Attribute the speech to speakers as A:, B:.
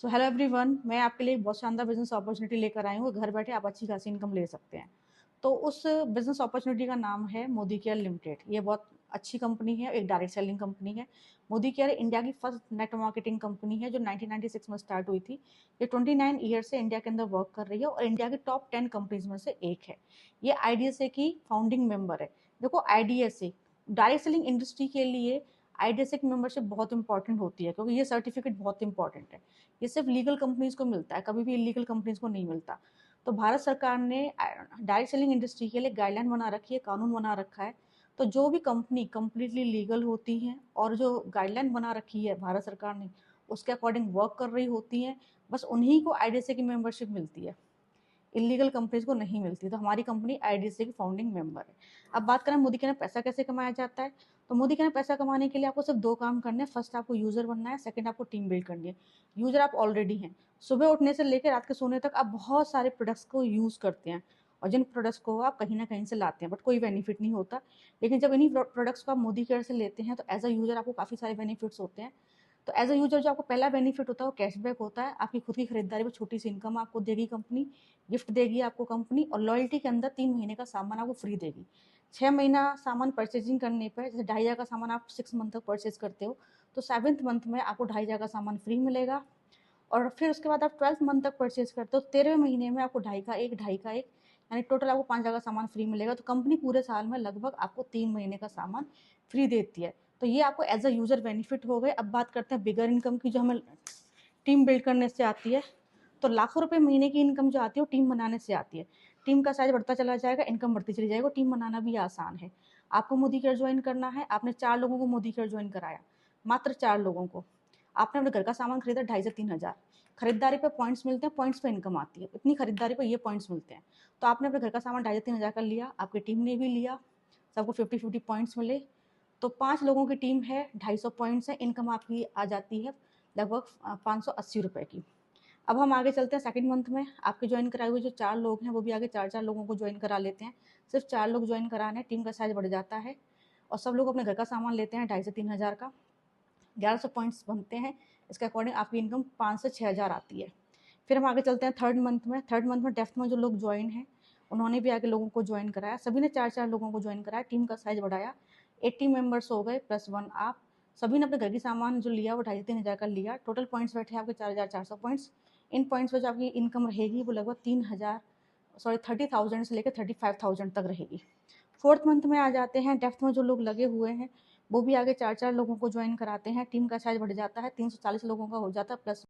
A: So hello everyone, मैं आपके लिए एक बहुत शानदार बिजनेस अपॉर्चुनिटी लेकर आई हूँ। घर बैठे आप अच्छी खासी इनकम ले सकते हैं। तो उस बिजनेस अपॉर्चुनिटी का नाम है मोदी केयर लिमिटेड। ये बहुत अच्छी कंपनी है, एक डायरेक्ट सेलिंग कंपनी है। मोदी केयर इंडिया की फर्स्ट नेट मार्केटिंग कंपनी है जो 1996 में स्टार्ट हुई थी। ये 29 ईयर से इंडिया के अंदर वर्क कर रही है और इंडिया की टॉप 10 कंपनीज में से एक है। ये आईडीएसए की फाउंडिंग मेंबर है। देखो, आईडीएसए डायरेक्ट सेलिंग इंडस्ट्री के लिए आईडीएसए की मेंबरशिप बहुत इंपॉर्टेंट होती है, क्योंकि ये सर्टिफिकेट बहुत इंपॉर्टेंट है। ये सिर्फ लीगल कंपनीज को मिलता है, कभी भी इलीगल कंपनीज को नहीं मिलता। तो भारत सरकार ने डायरेक्ट सेलिंग इंडस्ट्री के लिए गाइडलाइन बना रखी है, कानून बना रखा है। तो जो भी कंपनी कंप्लीटली लीगल होती हैं और जो गाइडलाइन बना रखी है भारत सरकार ने उसके अकॉर्डिंग वर्क कर रही होती हैं, बस उन्हीं को आईडीएसए की मेंबरशिप मिलती है। इलीगल कंपनीज को नहीं मिलती। तो हमारी कंपनी आईडीएसए की फाउंडिंग मेंबर है। अब बात करें मोदी के ने पैसा कैसे कमाया जाता है, तो मोदी के ने पैसा कमाने के लिए आपको सिर्फ दो काम करने हैं। फर्स्ट, आपको यूजर बनना है। सेकंड, आपको टीम बिल्ड करनी है। यूजर आप ऑलरेडी हैं। सुबह उठने से लेकर रात के सोने तक आप बहुत सारे प्रोडक्ट्स को यूज करते हैं और जिन प्रोडक्ट्स को आप कहीं ना कहीं से लाते हैं, बट कोई बेनिफिट नहीं होता। लेकिन जब इन्हीं प्रोडक्ट्स को आप मोदी केयर से लेते हैं तो एज अ यूजर आपको काफी सारे बेनिफिट्स होते हैं। तो एज अ यूजर जो आपको पहला बेनिफिट होता है वो कैशबैक होता है। आपकी खुद की खरीदारी पर छोटी सी इनकम आपको देगी कंपनी, गिफ्ट देगी आपको कंपनी, और लॉयल्टी के अंदर 3 महीने का सामान आपको फ्री देगी। 6 महीना सामान परचेजिंग करने पर, जैसे 2,500 का सामान आप 6 मंथ तक परचेज करते हो, तो 7th मंथ में आपको 2,500 का सामान फ्री मिलेगा। और फिर उसके बाद आप 12th मंथ तक परचेज करते हो, 13वें महीने में आपको 2,500 का एक यानी टोटल आपको 5,000 का सामान फ्री मिलेगा। तो कंपनी पूरे साल में लगभग आपको 3 महीने का सामान फ्री देती है। तो ये आपको एज अ यूजर बेनिफिट हो गए। अब बात करते हैं बिगर इनकम की, जो हमें टीम बिल्ड करने से आती है। तो लाखों रुपए महीने की इनकम जो आती है वो टीम बनाने से आती है। टीम का साइज बढ़ता चला जाएगा, इनकम बढ़ती चली जाएगी। टीम बनाना भी आसान है। आपको मोदी केयर ज्वाइन करना है। आपने 4 लोगों को मोदी केयर ज्वाइन कराया, मात्र 4 लोगों को। आपने अपने घर का सामान खरीदा 2,500 से 3,000। खरीदारी पे पॉइंट्स मिलते हैं, पॉइंट्स पे इनकम आती है। इतनी खरीदारी पे ये पॉइंट्स मिलते हैं। तो आपने अपने घर का सामान 2,500 से 3,000 का लिया, आपकी टीम ने भी लिया, सबको 50-50 पॉइंट्स मिले। तो 5 लोगों की टीम है, 250 पॉइंट्स है, इनकम आपकी आ जाती है लगभग 580 रुपए की। अब हम आगे चलते हैं सेकंड मंथ में। आपके ज्वाइन कराए हुए जो 4 लोग हैं वो भी आगे 4-4 लोगों को ज्वाइन करा लेते हैं। सिर्फ 4 लोग ज्वाइन कराने, टीम का साइज बढ़ जाता है और सब लोग अपने घर का सामान लेते हैं 2,500 से 3,000 का। 1,100 पॉइंट्स बनते हैं। इसके अकॉर्डिंग आपकी इनकम 5 से 6,000 आती है। फिर हम आगे चलते हैं थर्ड मंथ में। थर्ड मंथ में डेफ्थ में जो लोग ज्वाइन हैं उन्होंने भी आगे लोगों को ज्वाइन कराया। सभी ने 4-4 लोगों को ज्वाइन कराया, टीम का साइज बढ़ाया। 80 मेंबर्स हो गए +1 आप। सभी ने अपने घर की सामान जो लिया वो 2,500 से 3,000 का लिया। टोटल पॉइंट्स बैठे आपके 4,400 पॉइंट्स। इन पॉइंट्स पर जो आपकी इनकम रहेगी वो लगभग 30,000 से लेकर 35,000 तक रहेगी। फोर्थ मंथ में आ जाते हैं। डेफ्थ में जो लोग लगे हुए हैं वो भी आगे 4-4 लोगों को ज्वाइन कराते हैं। टीम का साइज बढ़ जाता है, 340 लोगों का हो जाता है, प्लस